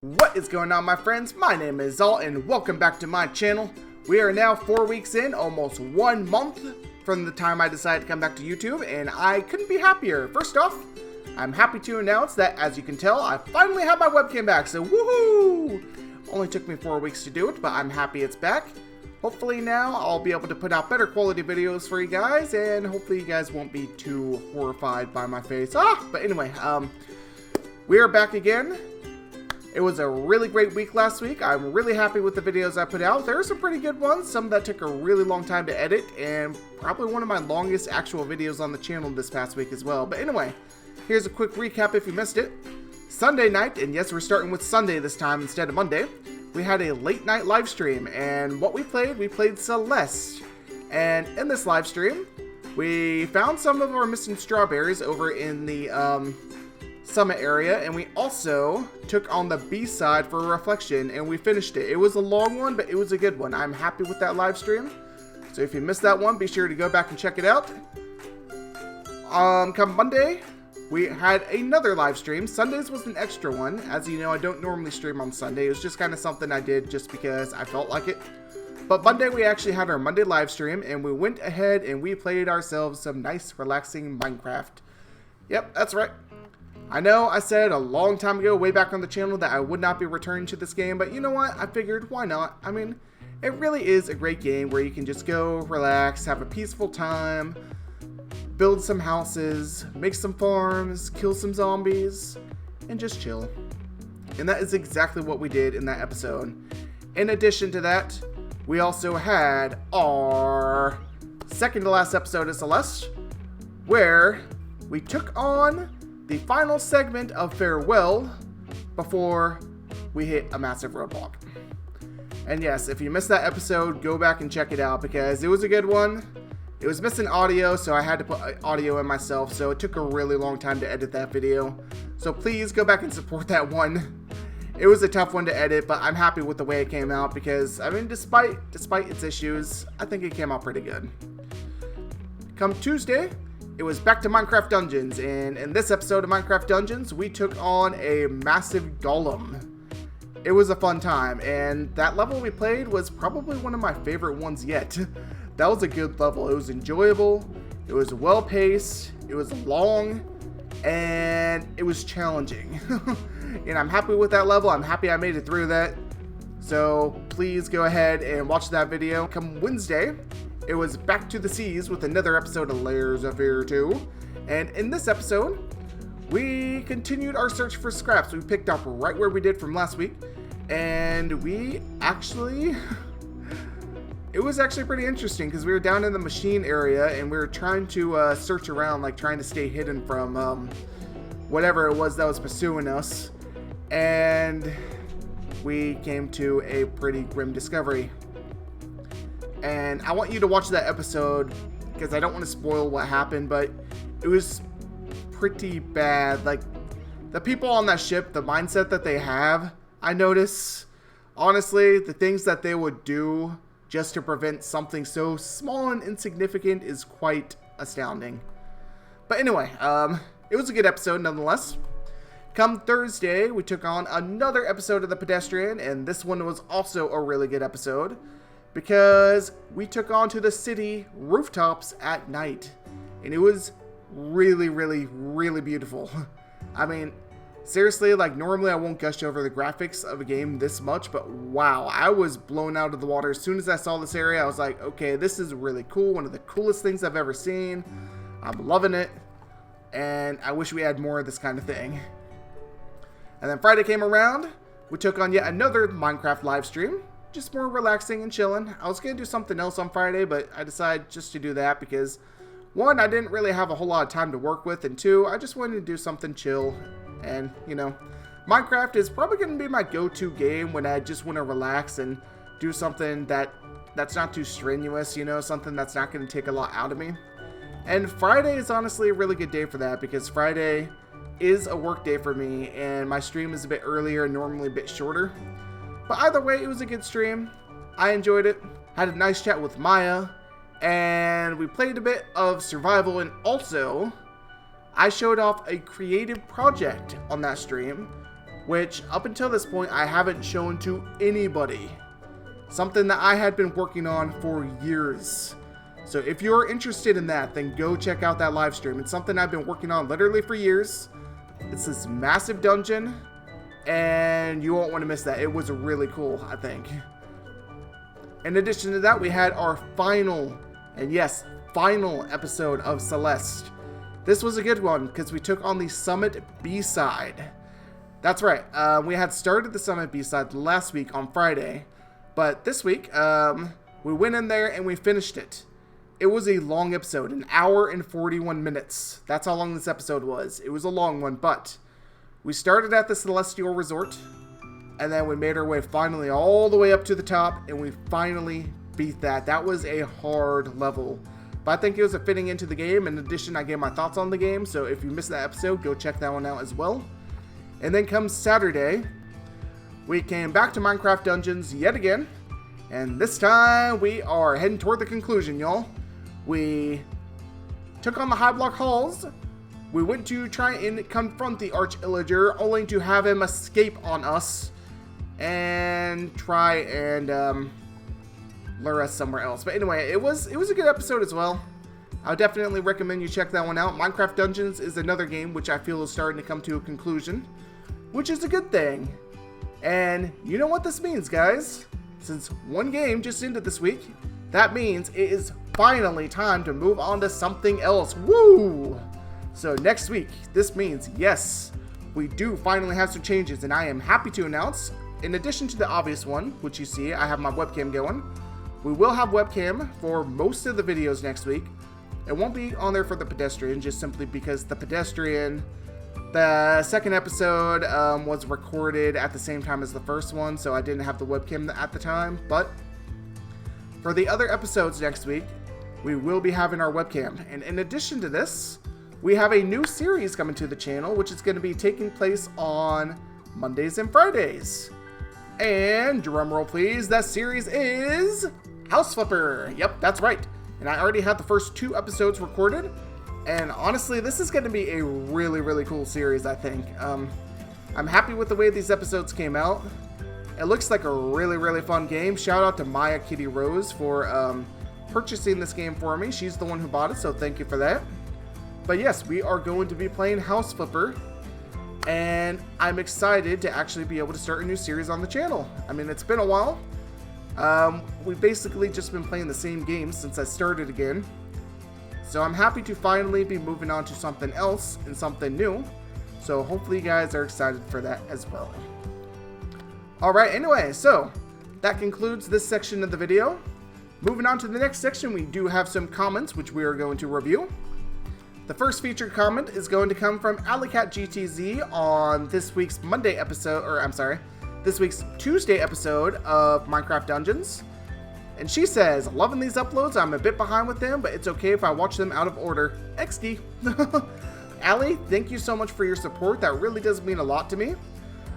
What is going on, my friends? My name is Zal and welcome back to my channel. We are now 4 weeks in, almost 1 month from the time I decided to come back to YouTube, and I couldn't be happier. First off, I'm happy to announce that, as you can tell, I finally have my webcam back, so woohoo! Only took me 4 weeks to do it, but I'm happy it's back. Hopefully now I'll be able to put out better quality videos for you guys, and hopefully you guys won't be too horrified by my face. But anyway, we are back again. It was a really great week last week. I'm really happy with the videos I put out. There are some pretty good ones, some that took a really long time to edit, and probably one of my longest actual videos on the channel this past week as well. But anyway, here's a quick recap if you missed it. Sunday night, and yes, we're starting with Sunday this time instead of Monday, we had a late night live stream, and what we played Celeste. And in this live stream, we found some of our missing strawberries over in the summit area, and we also took on the B-side for Reflection, and we finished it. It was a long one, but it was a good one. I'm happy with that live stream. So if you missed that one, be sure to go back and check it out. Come Monday, we had another live stream. Sundays was an extra one. As you know, I don't normally stream on Sunday. It was just kind of something I did just because I felt like it. But Monday, we actually had our Monday live stream, and we went ahead and we played ourselves some nice, relaxing Minecraft. Yep, that's right. I know I said a long time ago, way back on the channel, that I would not be returning to this game, but you know what? I figured, why not? I mean, it really is a great game where you can just go, relax, have a peaceful time, build some houses, make some farms, kill some zombies, and just chill. And that is exactly what we did in that episode. In addition to that, we also had our second to last episode of Celeste, where we took on the final segment of Farewell before we hit a massive roadblock. And yes, if you missed that episode, go back and check it out because it was a good one. It was missing audio, so I had to put audio in myself, so it took a really long time to edit that video. So please go back and support that one. It was a tough one to edit, but I'm happy with the way it came out because, I mean, despite its issues, I think it came out pretty good. Come Tuesday, it was back to Minecraft Dungeons, and in this episode of Minecraft Dungeons, we took on a massive golem. It was a fun time, and that level we played was probably one of my favorite ones yet. That was a good level. It was enjoyable, it was well-paced, it was long, and it was challenging. And I'm happy with that level. I'm happy I made it through that. So please go ahead and watch that video. Come Wednesday, it was back to the seas with another episode of Layers of Fear 2. And in this episode, we continued our search for scraps. We picked up right where we did from last week. And we actually... it was actually pretty interesting because we were down in the machine area and we were trying to search around, like trying to stay hidden from whatever it was that was pursuing us. And we came to a pretty grim discovery. And I want you to watch that episode because I don't want to spoil what happened, but it was pretty bad. Like, the people on that ship, the mindset that they have, I notice, honestly, the things that they would do just to prevent something so small and insignificant is quite astounding. But anyway, it was a good episode nonetheless. Come Thursday, we took on another episode of the Pedestrian, and this one was also a really good episode because we took on to the city rooftops at night, and it was really, really, really beautiful. I mean, seriously, like, normally I won't gush over the graphics of a game this much, but wow, I was blown out of the water. As soon as I saw this area, I was like, okay, this is really cool. One of the coolest things I've ever seen. I'm loving it, and I wish we had more of this kind of thing. And then Friday came around, we took on yet another Minecraft live stream, just more relaxing and chilling. I was going to do something else on Friday, but I decided just to do that because, one, I didn't really have a whole lot of time to work with, and two, I just wanted to do something chill. And, you know, Minecraft is probably going to be my go-to game when I just want to relax and do something that's not too strenuous, you know, something that's not going to take a lot out of me. And Friday is honestly a really good day for that because Friday is a work day for me and my stream is a bit earlier and normally a bit shorter. But either way, it was a good stream. I enjoyed it. Had a nice chat with Maya, and we played a bit of survival, and also I showed off a creative project on that stream which up until this point I haven't shown to anybody. Something that I had been working on for years. So if you're interested in that, then go check out that live stream. It's something I've been working on literally for years. It's this massive dungeon, and you won't want to miss that. It was really cool, I think. In addition to that, we had our final, and yes, final episode of Celeste. This was a good one because we took on the Summit B-side. That's right. We had started the Summit B-side last week on Friday, but this week we went in there and we finished it. It was a long episode, 1 hour and 41 minutes. That's how long this episode was. It was a long one, but we started at the Celestial Resort, and then we made our way finally all the way up to the top, and we finally beat that. That was a hard level, but I think it was a fitting into the game. In addition, I gave my thoughts on the game, so if you missed that episode, go check that one out as well. And then comes Saturday, we came back to Minecraft Dungeons yet again, and this time we are heading toward the conclusion, y'all. We took on the High Block Halls. We went to try and confront the Arch-Illager, only to have him escape on us and try and lure us somewhere else. But anyway, it was a good episode as well. I would definitely recommend you check that one out. Minecraft Dungeons is another game which I feel is starting to come to a conclusion, which is a good thing. And you know what this means, guys? Since one game just ended this week, that means it is finally time to move on to something else. Woo! So next week, this means, yes, we do finally have some changes, and I am happy to announce, in addition to the obvious one, which you see, I have my webcam going. We will have webcam for most of the videos next week. It won't be on there for the Pedestrian, just simply because the Pedestrian, the second episode was recorded at the same time as the first one, so I didn't have the webcam at the time. But for the other episodes next week, we will be having our webcam. And in addition to this, we have a new series coming to the channel, which is going to be taking place on Mondays and Fridays. And drumroll please, that series is House Flipper. Yep, that's right. And I already had the first 2 episodes recorded. And honestly, this is going to be a really, really cool series, I think. I'm happy with the way these episodes came out. It looks like a really, really fun game. Shout out to Maya Kitty Rose for purchasing this game for me. She's the one who bought it, so thank you for that. But yes, we are going to be playing House Flipper, and I'm excited to actually be able to start a new series on the channel. I mean, it's been a while. We've basically just been playing the same game since I started again. So I'm happy to finally be moving on to something else and something new. So hopefully you guys are excited for that as well. Alright, anyway, so that concludes this section of the video. Moving on to the next section, we do have some comments which we are going to review. The first featured comment is going to come from AlleyCatGTZ on this week's Monday episode, or I'm sorry, this week's Tuesday episode of Minecraft Dungeons. And she says, loving these uploads, I'm a bit behind with them, but it's okay if I watch them out of order. XD. Allie, thank you so much for your support. That really does mean a lot to me.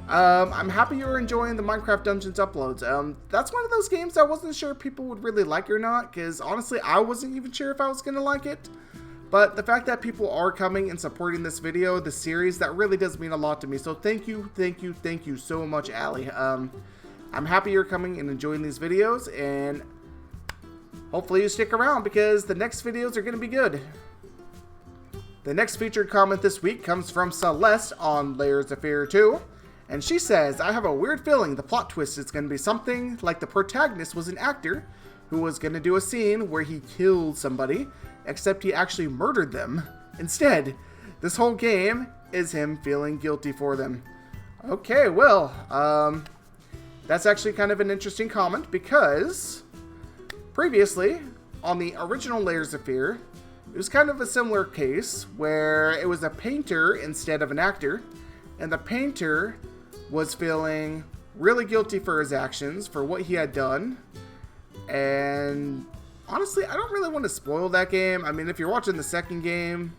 I'm happy you're enjoying the Minecraft Dungeons uploads. That's one of those games I wasn't sure people would really like or not, because honestly, I wasn't even sure if I was going to like it. But the fact that people are coming and supporting this video, the series, that really does mean a lot to me. So thank you so much, Allie. I'm happy you're coming and enjoying these videos, and hopefully you stick around because the next videos are going to be good. The next featured comment this week comes from Celeste on Layers of Fear 2. And she says, I have a weird feeling the plot twist is going to be something like the protagonist was an actor who was going to do a scene where he killed somebody, except he actually murdered them. Instead, this whole game is him feeling guilty for them. Okay, well, that's actually kind of an interesting comment because previously, on the original Layers of Fear, it was kind of a similar case where it was a painter instead of an actor, and the painter was feeling really guilty for his actions, for what he had done, and honestly, I don't really want to spoil that game. I mean, if you're watching the second game,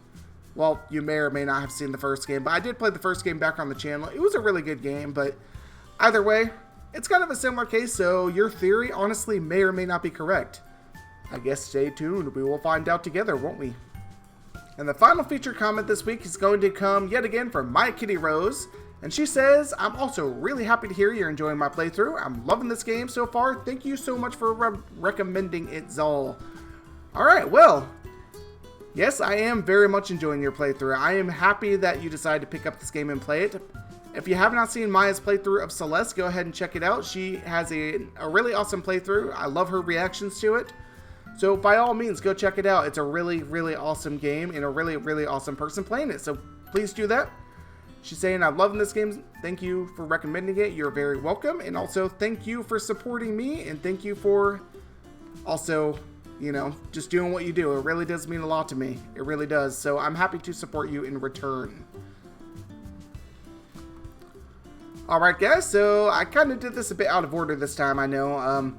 well, you may or may not have seen the first game, but I did play the first game back on the channel. It was a really good game, but either way, it's kind of a similar case, so your theory honestly may or may not be correct. I guess stay tuned. We will find out together, won't we? And the final feature comment this week is going to come yet again from My Kitty Rose. And she says, I'm also really happy to hear you're enjoying my playthrough. I'm loving this game so far. Thank you so much for recommending it, Zal. Alright, well, yes, I am very much enjoying your playthrough. I am happy that you decided to pick up this game and play it. If you have not seen Maya's playthrough of Celeste, go ahead and check it out. She has a really awesome playthrough. I love her reactions to it. So by all means, go check it out. It's a really, really awesome game and a really, really awesome person playing it. So please do that. She's saying, I'm loving this game. Thank you for recommending it. You're very welcome. And also, thank you for supporting me. And thank you for also, you know, just doing what you do. It really does mean a lot to me. It really does. So I'm happy to support you in return. Alright, guys. So I kind of did this a bit out of order this time, I know.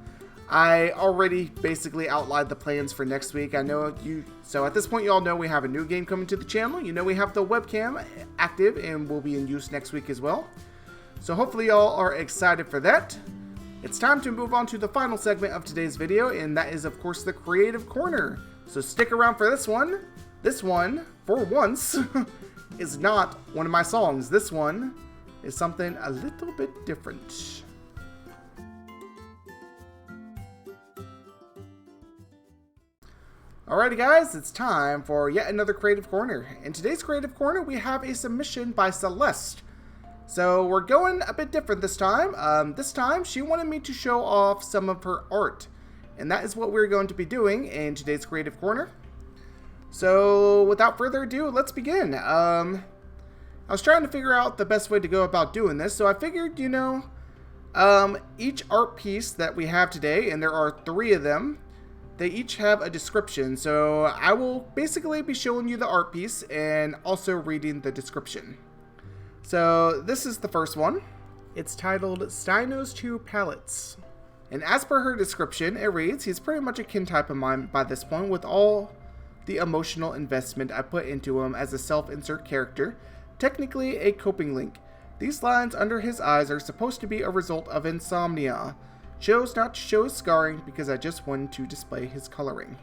I already basically outlined the plans for next week. I know you, so at this point you all know we have a new game coming to the channel. You know we have the webcam active and will be in use next week as well. So hopefully y'all are excited for that. It's time to move on to the final segment of today's video, and that is of course the Creative Corner. So stick around for this one. This one, for once, is not one of my songs. This one is something a little bit different. Alrighty guys, it's time for yet another Creative Corner. In today's Creative Corner, we have a submission by Celeste. So we're going a bit different this time. This time, she wanted me to show off some of her art. And that is what we're going to be doing in today's Creative Corner. So without further ado, let's begin. I was trying to figure out the best way to go about doing this. So I figured, you know, each art piece that we have today, and there are 3 of them, they each have a description, so I will basically be showing you the art piece and also reading the description. So this is the first one. It's titled Steino's 2 Palettes. And as per her description, it reads, he's pretty much a kin type of mine by this point with all the emotional investment I put into him as a self-insert character, technically a coping link. These lines under his eyes are supposed to be a result of insomnia. Chose not to show his scarring because I just wanted to display his coloring.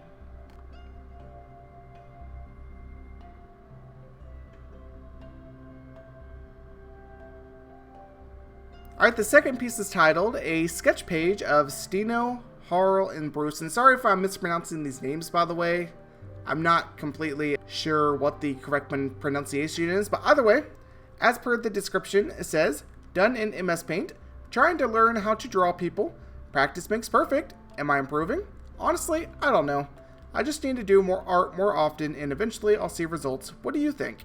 Alright, the second piece is titled A Sketch Page of Stino, Harl, and Bruce. And sorry if I'm mispronouncing these names, by the way. I'm not completely sure what the correct pronunciation is, but either way, as per the description, it says, done in MS Paint, trying to learn how to draw people. Practice makes perfect. Am I improving? Honestly, I don't know. I just need to do more art more often and eventually I'll see results. What do you think?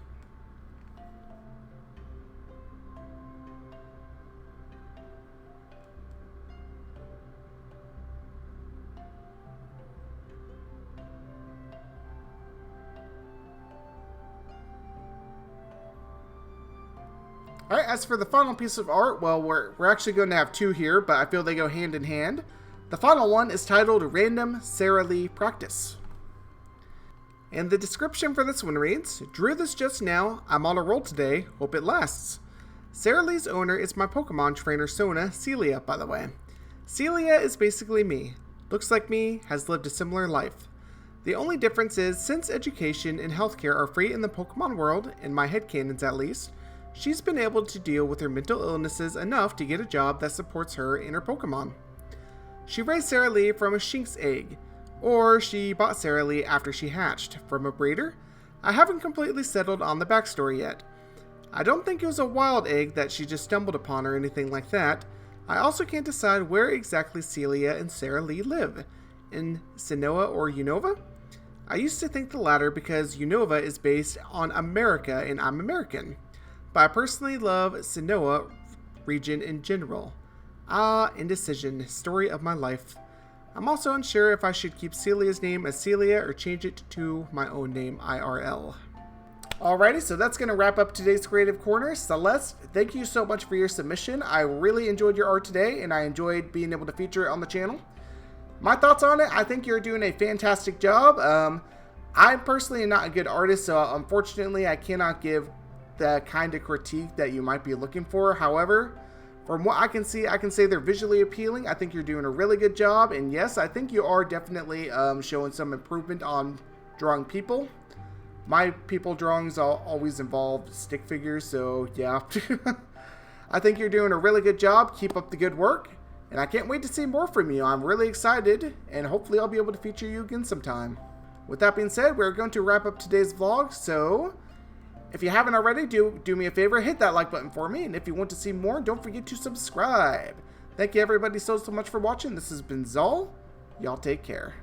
Alright, as for the final piece of art, well, we're actually going to have 2 here, but I feel they go hand in hand. The final one is titled Random Sarah Lee Practice. And the description for this one reads, drew this just now, I'm on a roll today, hope it lasts. Sarah Lee's owner is my Pokemon trainer Sona, Celia, by the way. Celia is basically me. Looks like me, has lived a similar life. The only difference is, since education and healthcare are free in the Pokemon world, in my headcanons at least, she's been able to deal with her mental illnesses enough to get a job that supports her and her Pokemon. She raised Sarah Lee from a Shinx egg, or she bought Sarah Lee after she hatched from a breeder. I haven't completely settled on the backstory yet. I don't think it was a wild egg that she just stumbled upon or anything like that. I also can't decide where exactly Celia and Sarah Lee live. In Sinnoh or Unova? I used to think the latter because Unova is based on America and I'm American. But I personally love Sinnoh region in general. Ah, indecision, story of my life. I'm also unsure if I should keep Celia's name as Celia or change it to my own name, IRL. Alrighty, so that's going to wrap up today's Creative Corner. Celeste, thank you so much for your submission. I really enjoyed your art today, and I enjoyed being able to feature it on the channel. My thoughts on it, I think you're doing a fantastic job. I personally am not a good artist, so unfortunately I cannot give the kind of critique that you might be looking for. However, from what I can see, I can say they're visually appealing. I think you're doing a really good job, and yes, I think you are definitely showing some improvement on drawing people. My people drawings always involve stick figures, so yeah. I think you're doing a really good job. Keep up the good work. And I can't wait to see more from you. I'm really excited, and hopefully I'll be able to feature you again sometime. With that being said, we're going to wrap up today's vlog, so if you haven't already, do me a favor, hit that like button for me, and if you want to see more, don't forget to subscribe. Thank you everybody so much for watching. This has been Zal. Y'all take care.